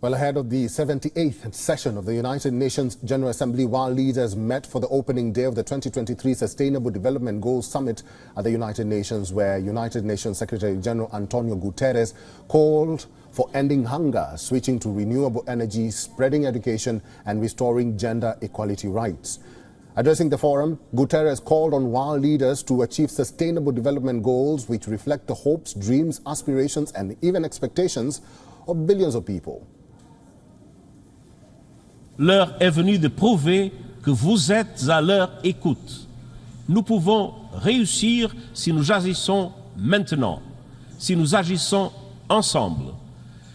Well, ahead of the 78th session of the United Nations General Assembly, while leaders met for the opening day of the 2023 Sustainable Development Goals Summit at the United Nations, where United Nations Secretary General Antonio Guterres called for ending hunger, switching to renewable energy, spreading education, and restoring gender equality rights. Addressing the forum, Guterres called on world leaders to achieve sustainable development goals which reflect the hopes, dreams, aspirations, and even expectations of billions of people. L'heure est venue de prouver que vous êtes à leur écoute. Nous pouvons réussir si nous agissons maintenant, si nous agissons ensemble,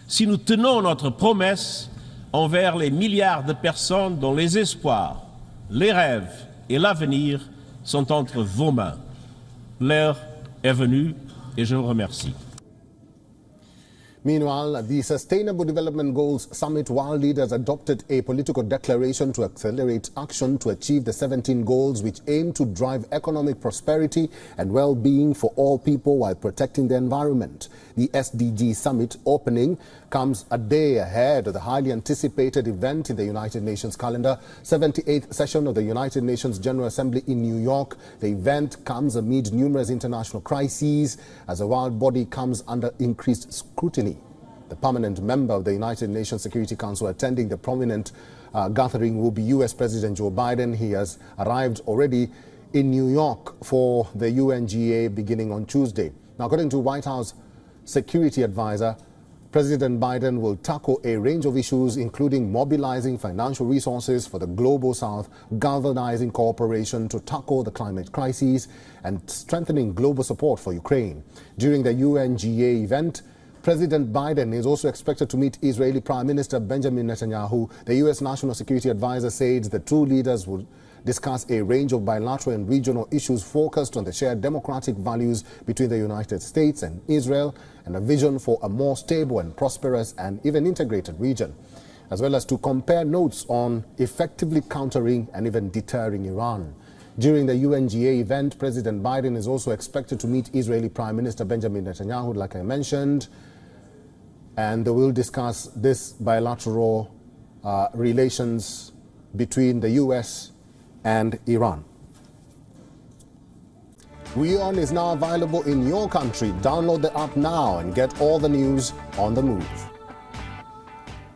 si nous tenons notre promesse envers les milliards de personnes dont les espoirs, les rêves et l'avenir sont entre vos mains. L'heure est venue et je vous remercie. Meanwhile, at the Sustainable Development Goals Summit, world leaders adopted a political declaration to accelerate action to achieve the 17 goals which aim to drive economic prosperity and well-being for all people while protecting the environment. The SDG Summit opening comes a day ahead of the highly anticipated event in the United Nations calendar, 78th session of the United Nations General Assembly in New York. The event comes amid numerous international crises as the world body comes under increased scrutiny. The permanent member of the United Nations Security Council attending the prominent gathering will be U.S. President Joe Biden. He has arrived already in New York for the UNGA beginning on Tuesday. Now, according to White House Security Advisor, President Biden will tackle a range of issues, including mobilizing financial resources for the Global South, galvanizing cooperation to tackle the climate crisis, and strengthening global support for Ukraine. During the UNGA event, President Biden is also expected to meet Israeli Prime Minister Benjamin Netanyahu. The U.S. National Security Advisor said the two leaders will discuss a range of bilateral and regional issues focused on the shared democratic values between the United States and Israel and a vision for a more stable and prosperous and even integrated region, as well as to compare notes on effectively countering and even deterring Iran. During the UNGA event, President Biden is also expected to meet Israeli Prime Minister Benjamin Netanyahu, like I mentioned, and they will discuss this bilateral relations between the U.S. and Iran. WION is now available in your country. Download the app now and get all the news on the move.